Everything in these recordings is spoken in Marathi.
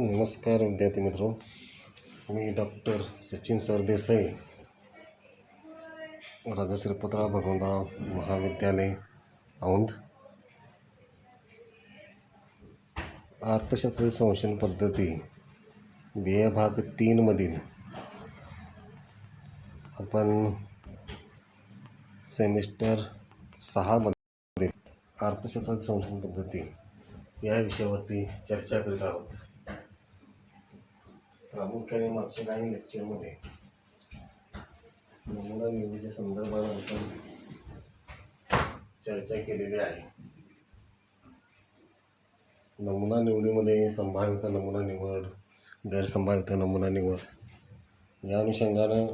नमस्कार विद्यार्थी मित्रों, मी डॉक्टर सचिन सरदेसाई, राजश्री पुतळा भगवंतराव महाविद्यालय औंध. अर्थशास्त्र संशोधन पद्धती बी भाग 3 मधील आपण सेमिस्टर 6 मध्ये अर्थशास्त्र संशोधन पद्धती या विषयावरती चर्चा करीत आहोत. प्रामुख्याने मागच्या काही लेक्चरमध्ये नमुना निवडीच्या संदर्भात आपण चर्चा केलेली आहे. नमुना निवडीमध्ये संभाव्यता नमुना निवड, गैरसंभाव्यता नमुना निवड या अनुषंगानं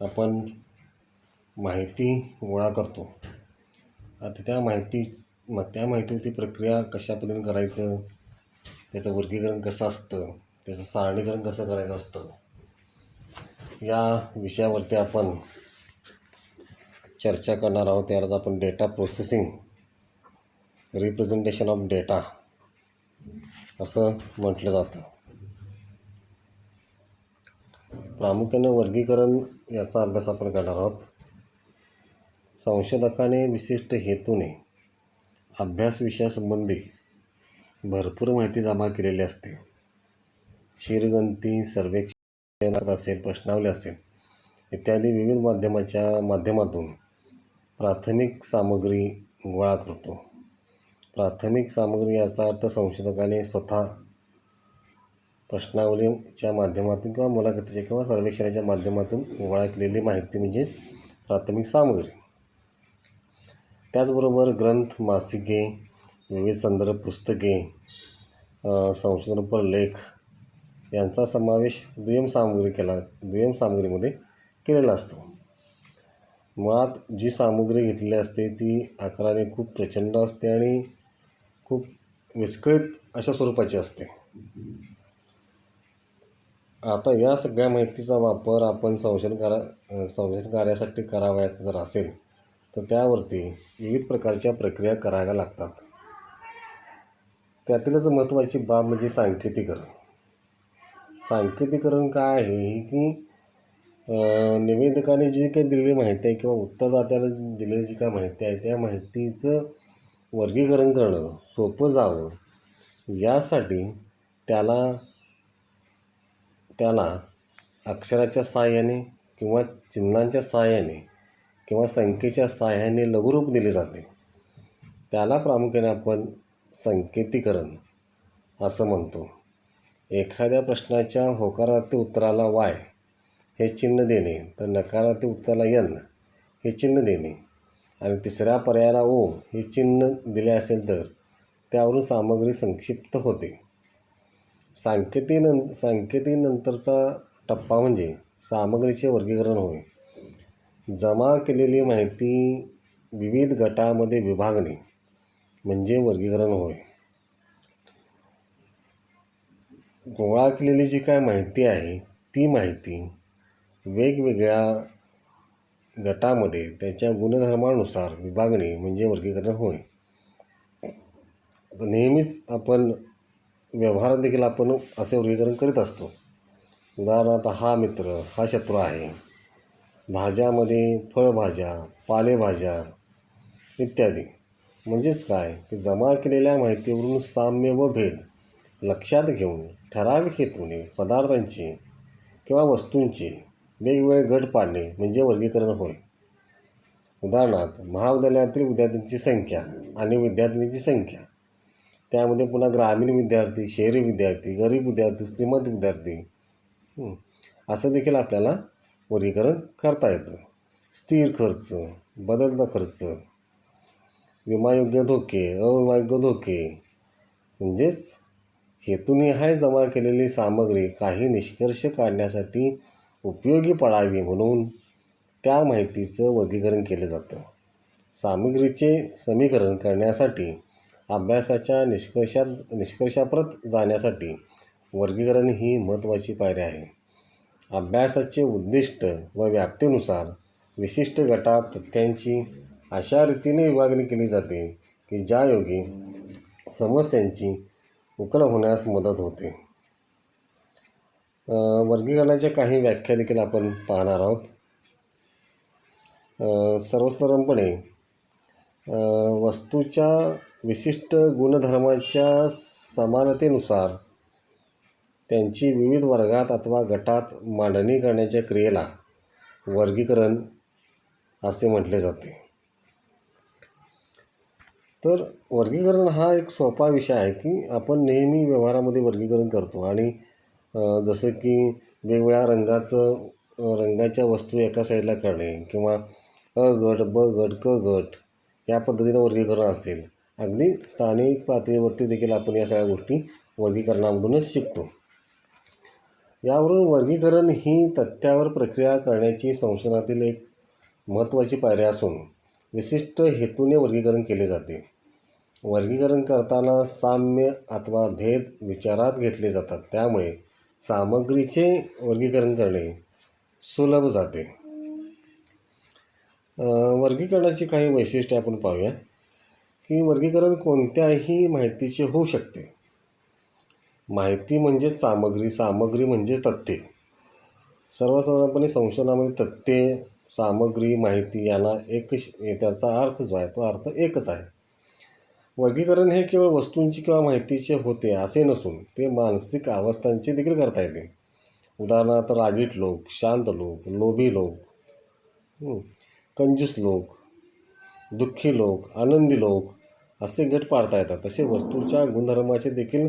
आपण माहिती गोळा करतो. आता त्या माहितीवरती प्रक्रिया कशा पद्धतीने करायचं, त्याचं वर्गीकरण कसं असतं, त्याचं सारणीकरण कसं करायचं असतं, या विषयावरती आपण चर्चा करणार आहोत. त्यालाच आपण data processing, representation of data असं म्हटलं जातं. प्रामुख्याने वर्गीकरण याचा अभ्यास आपण करणार आहोत. संशोधकाने विशिष्ट हेतूने अभ्यास विषयासंबंधी भरपूर माहिती जमा केलेली असते. शिरगंती, सर्वेक्षण असेल, प्रश्नावली असेल इत्यादी विविध माध्यमातून प्राथमिक सामग्री गोळा करतो. प्राथमिक सामग्री याचा अर्थ संशोधकाने स्वतः प्रश्नावलीच्या माध्यमातून किंवा मुलाखतीच्या किंवा सर्वेक्षणाच्या माध्यमातून गोळा केलेली माहिती म्हणजेच प्राथमिक सामग्री. त्याचबरोबर ग्रंथ, मासिके, विविध संदर्भ पुस्तके, संशोधनपर लेख यांचा समावेश दुय्यम सामग्रीमध्ये केलेला असतो. मुळात जी सामग्री घेतलेली असते ती आकाराने खूप प्रचंड असते आणि खूप विस्कळीत अशा स्वरूपाची असते. आता या सगळ्या माहितीचा वापर आपण संशोधन कार्यासाठी करावयाचा जर असेल तर त्यावरती विविध प्रकारच्या प्रक्रिया कराव्या लागतात. त्यातीलच महत्त्वाची बाब म्हणजे सांकेतीकरण. सांकेतीकरण काय आहे की निवेदकाने जी काही दिलेली माहिती आहे किंवा उत्तरदात्याला दिलेली जी काही माहिती आहे त्या माहितीचं वर्गीकरण करणं सोपं जावं यासाठी त्याला अक्षराच्या सहाय्याने किंवा चिन्हांच्या सहाय्याने किंवा संख्येच्या सहाय्याने लघुरूप दिले जाते. त्याला प्रामुख्याने आपण संकेतीकरण असं म्हणतो. एखाद्या प्रश्नाच्या होकारार्थी उत्तराला Y हे चिन्ह देणे, तर नकारार्थी उत्तराला N हे चिन्ह देणे आणि तिसऱ्या पर्यायाला O हे चिन्ह दिले असेल तर त्यावरून सामग्री संक्षिप्त होते. सांकेतीनंतरचा टप्पा म्हणजे सामग्रीचे वर्गीकरण होय. जमा केलेली माहिती विविध गटामध्ये विभागणे म्हणजे वर्गीकरण होय. गोळा केलेली जी काय माहिती आहे ती माहिती वेगवेगळ्या गटामध्ये त्याच्या गुणधर्मानुसार विभागणे म्हणजे वर्गीकरण होय. नेहमीच आपण व्यवहारात देखील आपण असे वर्गीकरण करीत असतो. उदाहरणार्थ हा मित्र, हा शत्रू आहे. भाज्यामध्ये फळभाज्या, पालेभाज्या इत्यादी. म्हणजेच काय की जमा केलेल्या माहितीवरून साम्य व भेद लक्षात घेऊन ठराविक हेतूने पदार्थांचे किंवा वस्तूंचे वेगवेगळे गट पाडणे म्हणजे वर्गीकरण होय. उदाहरणार्थ महाविद्यालयातील विद्यार्थ्यांची संख्या आणि विद्यार्थिनींची संख्या, त्यामध्ये पुन्हा ग्रामीण विद्यार्थी, शहरी विद्यार्थी, गरीब विद्यार्थी, श्रीमंत विद्यार्थी असं देखील आपल्याला वर्गीकरण करता येतं. स्थिर खर्च, बदलता खर्च, विमायोग्य धोके, अविमायोग्य धोके. म्हणजेच हेतुनिहाय जमा केलेली सामग्री काही निष्कर्ष काढण्यासाठी उपयोगी पडावी म्हणून त्या माहितीचं वर्गीकरण केलं जातं. सामग्रीचे समीकरण करण्यासाठी अभ्यासाच्या निष्कर्षाप्रत जाण्यासाठी वर्गीकरण ही महत्त्वाची पायरी आहे. अभ्यासाचे उद्दिष्ट व व्याप्तीनुसार विशिष्ट गटात तथ्यांची अशा रीतीने विभागणी केली जाते की ज्यायोगे समस्यांची उकल होण्यास मदत होते. वर्गीकरणाच्या काही व्याख्या देखील आपण पाहणार आहोत. सर्वसाधारणपणे वस्तूच्या विशिष्ट गुणधर्माच्या समानतेनुसार त्यांची विविध वर्गात अथवा गटात मांडणी करण्याच्या क्रियेला वर्गीकरण असे म्हटले जाते. तर वर्गीकरण हा एक सोपा विषय आहे की आपण नेहमी व्यवहारामध्ये वर्गीकरण करतो आणि जसं की वेगवेगळ्या रंगाच्या वस्तू एका साईडला करणे किंवा अ गट, ब गट, क गट या पद्धतीनं वर्गीकरण असेल. अगदी स्थानिक पातळीवरती देखील आपण या सगळ्या गोष्टी वर्गीकरणामधूनच शिकतो. यावरून वर्गीकरण ही तथ्यावर प्रक्रिया करण्याची संशोधनातील एक महत्त्वाची पायरी असून विशिष्ट हेतूने वर्गीकरण केले जाते. वर्गीकरण करताना साम्य अथवा भेद विचारात घेतले जातात. त्यामुळे सामग्रीचे वर्गीकरण करणे सुलभ जाते. वर्गीकरणाची काही वैशिष्ट्ये आपण पाहूया की वर्गीकरण कोणत्याही माहितीचे होऊ शकते. माहिती म्हणजेच सामग्री, सामग्री म्हणजेच तथ्ये. सर्वसाधारणपणे संशोधनामध्ये तथ्ये, सामग्री, माहिती यांना त्याचा अर्थ जो आहे तो अर्थ एकच आहे. वर्गीकरण हे केवळ वस्तूंची किंवा माहितीचे होते असे नसून ते मानसिक अवस्थांचे देखील करता येते. उदाहरणार्थ रागीट लोक, शांत लोक, लोभी लोक, कंजूस लोक, दुःखी लोक, आनंदी लोक असे गट पाडता येतात. तसे वस्तूच्या गुणधर्माचे देखील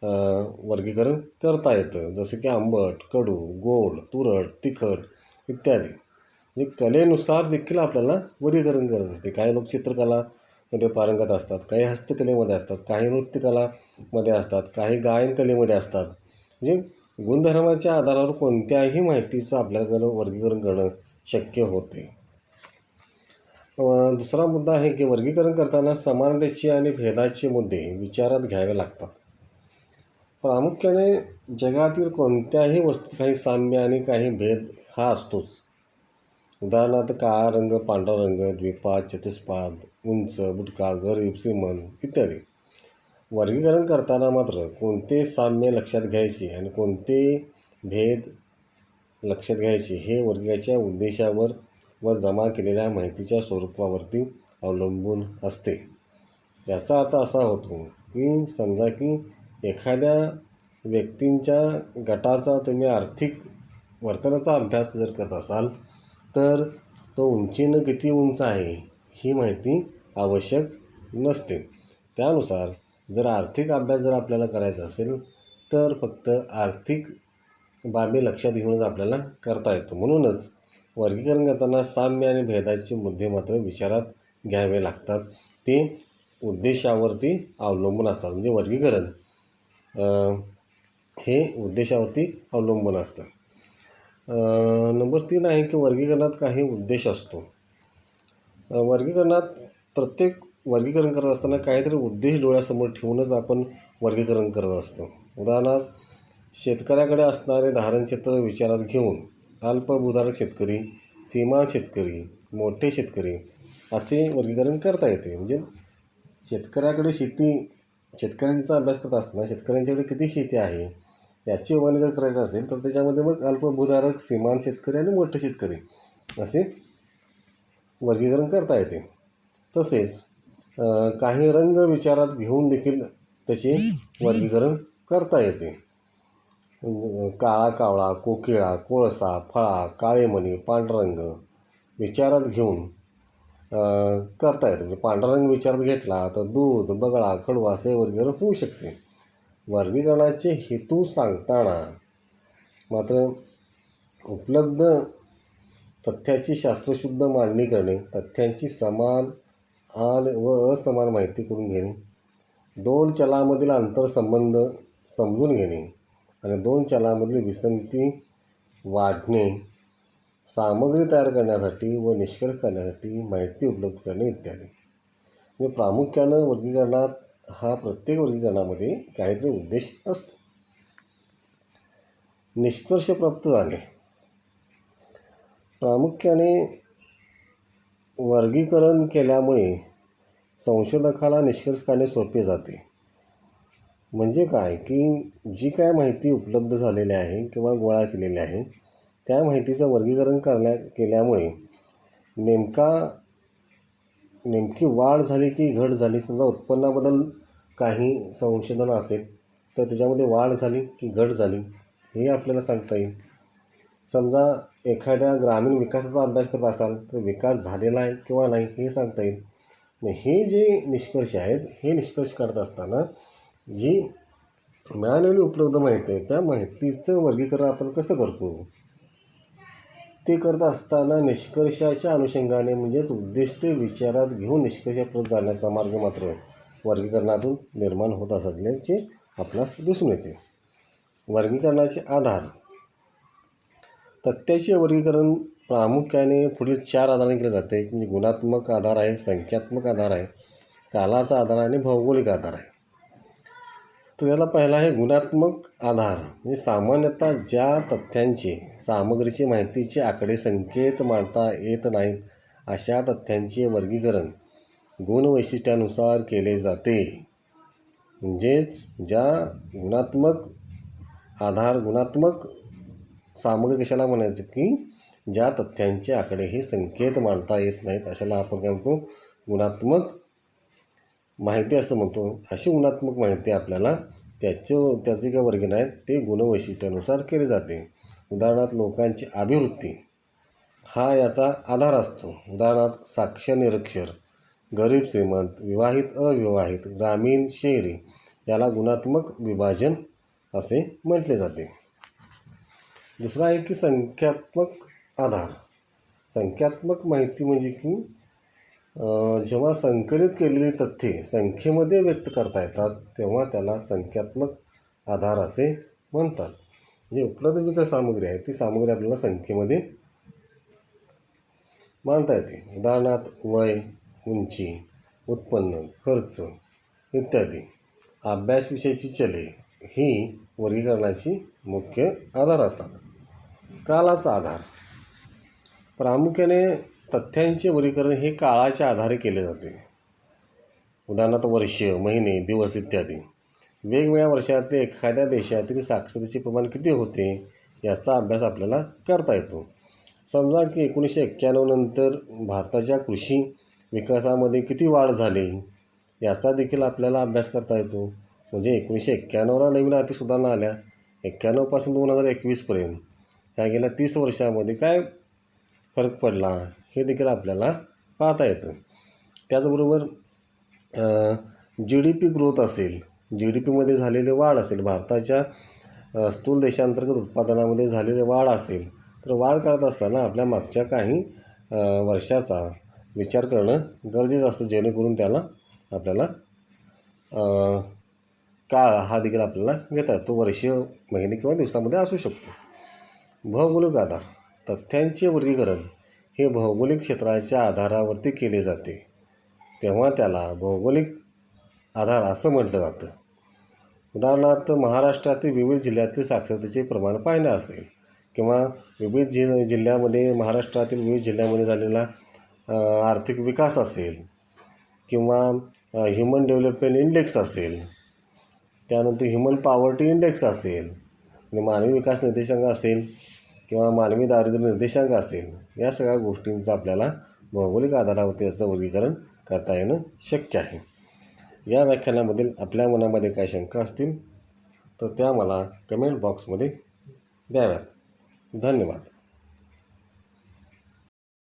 वर्गीकरण करता येतं. जसं की आंबट, कडू, गोड, तुरट, तिखट इत्यादी. म्हणजे कलेनुसार देखील आपल्याला वर्गीकरण करायचं असते. काही लोक चित्रकलामध्ये पारंगत असतात, काही हस्तकलेमध्ये असतात, काही नृत्यकलामध्ये असतात, काही गायनकलेमध्ये असतात. म्हणजे गुणधर्माच्या आधारावर कोणत्याही माहितीचं आपल्याला वर्गीकरण करणं शक्य होते. दुसरा मुद्दा आहे की वर्गीकरण करताना समानतेचे आणि भेदाचे मुद्दे विचारात घ्यावे लागतात. प्रामुख्याने जगातील कोणत्याही वस्तू काही साम्य आणि काही भेद हा असतोच. उदाहरणार्थ काळा रंग, पांढरा रंग, द्विपाद, चतुष्पाद, उंच, बुटका, गरीब, श्रीमंत इत्यादी. वर्गीकरण करताना मात्र कोणते साम्य लक्षात घ्यायचे आणि कोणते भेद लक्षात घ्यायचे हे वर्गाच्या उद्देशावर व जमा केलेल्या माहितीच्या स्वरूपावरती अवलंबून असते. याचा अर्थ असा होतो की समजा की एखाद्या व्यक्तींच्या गटाचा तुम्ही आर्थिक वर्तनाचा अभ्यास जर करत असाल तर तो उंचीनं किती उंच आहे ही माहिती आवश्यक नसते. त्यानुसार जर आर्थिक अभ्यास जर आपल्याला करायचा असेल तर फक्त आर्थिक बाबी लक्षात घेऊनच आपल्याला करता येतो. म्हणूनच वर्गीकरण करताना साम्य आणि भेदाचे मुद्दे मात्र विचारात घ्यावे लागतात. ते उद्देशावरती अवलंबून असतात. म्हणजे वर्गीकरण हे उद्देशावरती अवलंबून असतं. नंबर 3 आहे की वर्गीकरणात काही उद्देश असतो. प्रत्येक वर्गीकरण करत असताना काहीतरी उद्देश डोळ्यासमोर ठेवूनच आपण वर्गीकरण करत असतो. उदाहरणार्थ शेतकऱ्याकडे असणारे धारणक्षेत्र विचारात घेऊन अल्पभूधारक शेतकरी, सीमांत शेतकरी, मोठे शेतकरी असे वर्गीकरण करता येते. म्हणजे शेतकऱ्यांचा अभ्यास करत असताना शेतकऱ्यांच्याकडे किती शेती आहे याची उभारणी जर करायचं असेल तर त्याच्यामध्ये मग अल्पभूधारक, सीमांत शेतकरी आणि मोठे शेतकरी असे वर्गीकरण करता येते. तसेच काही रंग विचारात घेऊन देखील त्याचे वर्गीकरण करता येते. काळा कावळा, कोकिळा, कोळसा, फळा, काळे मणी, पांढरा रंग विचारात घेऊन करता येते. म्हणजे पांढरा रंग विचारात घेतला तर दूध, बगळा, खडू असे वर्गीकरण होऊ शकते. वर्गीकरणाचे हेतू सांगताना मात्र उपलब्ध तथ्याची शास्त्रशुद्ध मांडणी करणे, तथ्यांची समान व असमान माहिती करून घेणे, दोन चलामधील आंतरसंबंध समजून घेणे आणि दोन चलामधील विसंगती वाढणे, सामग्री तयार करण्यासाठी व निष्कर्ष करण्यासाठी माहिती उपलब्ध करणे इत्यादी. म्हणजे प्रामुख्यानं प्रत्येक वर्गीकरणामध्ये काहीतरी उद्देश असतो. निष्कर्ष प्राप्त झाले. प्रामुख्याने वर्गीकरण केल्यामुळे संशोधकाला निष्कर्ष काढणे सोपे जाते. म्हणजे काय की जी काय माहिती उपलब्ध झालेली आहे किंवा गोळा केलेली आहे त्या माहितीचं वर्गीकरण केल्यामुळे नेमकी वाढ झाली की घट झाली. समजा उत्पन्नाबद्दल काही संशोधन असेल तर त्याच्यामध्ये वाढ झाली की घट झाली हे आपल्याला सांगता येईल. समजा एखाद्या ग्रामीण विकासाचा अभ्यास करत असाल तर विकास झालेला आहे किंवा नाही हे सांगता येईल. मग हे जे निष्कर्ष आहेत हे निष्कर्ष काढत असताना जी मिळालेली उपलब्ध माहिती आहे त्या माहितीचं वर्गीकरण आपण कसं करतो ते करत असताना निष्कर्षाच्या अनुषंगाने म्हणजेच उद्दिष्टे विचारात घेऊन निष्कर्षापर्यंत जाण्याचा मार्ग मात्र वर्गीकरणातून निर्माण होत असल्याचे आपणास दिसून येते. वर्गीकरणाचे आधार. तथ्याचे वर्गीकरण प्रामुख्याने पुढील 4 आधाराने केले जाते. म्हणजे गुणात्मक आधार आहे, संख्यात्मक आधार आहे, कालाचा आधार आणि भौगोलिक आधार आहे. तर याला पहिला आहे गुणात्मक आधार. म्हणजे सामान्यतः ज्या तथ्यांचे सामग्रीची माहितीचे आकडे संकेत मांडता येत नाहीत अशा तथ्यांचे वर्गीकरण गुणवैशिष्ट्यानुसार केले जाते. म्हणजेच ज्या गुणात्मक सामग्री कशाला म्हणायचं की ज्या तथ्यांचे आकडे हे संकेत मांडता येत नाहीत अशाला आपण काय म्हणतो गुणात्मक माहिती असं म्हणतो. अशी गुणात्मक माहिती आपल्याला त्याचे काय वर्गीकरण आहेत ते गुणवैशिष्ट्यानुसार केले जाते. उदाहरणार्थ लोकांची अभिवृत्ती हा याचा आधार असतो. उदाहरणार्थ साक्षर निरक्षर, गरीब श्रीमंत, विवाहित अविवाहित, ग्रामीण शहरी याला गुणात्मक विभाजन असे म्हटले जाते. दुसरा आहे की संख्यात्मक आधार. संख्यात्मक माहिती म्हणजे की जेव्हा संकलित केलेली तथ्ये संख्येमध्ये व्यक्त करता येतात तेव्हा त्याला संख्यात्मक आधार असे म्हणतात. म्हणजे उपलब्ध जी काही सामग्री आहे ती सामग्री आपल्याला संख्येमध्ये मांडता येते. उदाहरणार्थ वय, उंची, उत्पन्न, खर्च इत्यादी. अभ्यासविषयाची चले ही वर्गीकरणाची मुख्य आधार असतात. कालाचा आधार. प्रामुख्याने तथ्यांचे वर्गीकरण हे काळाच्या आधारे केले जाते. उदाहरणार्थ वर्ष, महिने, दिवस इत्यादी. वेगवेगळ्या वर्षातील एखाद्या देशातील साक्षरतेचे प्रमाण किती होते याचा अभ्यास आपल्याला करता येतो. समजा की 1991 नंतर भारताच्या कृषी विकासामध्ये किती वाढ झाली याचा देखील आपल्याला अभ्यास करता येतो. म्हणजे 1991ला नवीन आर्थिक सुधारणा आल्या, 91पासून 2021पर्यंत ह्या गेल्या 30 वर्षामध्ये काय फरक पडला हे देखील आपल्याला पाहता येतं. त्याचबरोबर GDP ग्रोथ असेल, GDPमध्ये झालेली वाढ असेल, भारताच्या स्थूल देशांतर्गत उत्पादनामध्ये झालेली वाढ असेल तर वाढ काढत असताना आपल्या मागच्या काही वर्षाचा विचार करणं गरजेचं असतं जेणेकरून आपल्याला काळ हा देखील आपल्याला घेता येतो. वर्ष, महिने किंवा दिवसामध्ये असू शकतो. भौगोलिक आधार. तथ्यांचे वर्गीकरण हे भौगोलिक क्षेत्राच्या आधारावरती केले जाते तेव्हा त्याला भौगोलिक आधार असं म्हटलं जातं. उदाहरणार्थ महाराष्ट्रातील विविध जिल्ह्यातील साक्षरतेचे प्रमाण पाहिलं असेल किंवा विविध जिल्ह्यामध्ये महाराष्ट्रातील विविध जिल्ह्यामध्ये झालेला आर्थिक विकास असेल किंवा ह्युमन डेव्हलपमेंट इंडेक्स असेल, त्यानंतर ह्युमन पॉवर्टी इंडेक्स असेल आणि मानवी विकास निर्देशांक असेल किंवा मानवी दारिद्र्य निर्देशांक असेल, या सगळ्या गोष्टींचं आपल्याला भौगोलिक आधारावरती याचं वर्गीकरण करता येणं शक्य आहे. या व्याख्यानामधील आपल्या मनामध्ये काही शंका असतील तर त्या मला कमेंट बॉक्समध्ये द्याव्यात. धन्यवाद.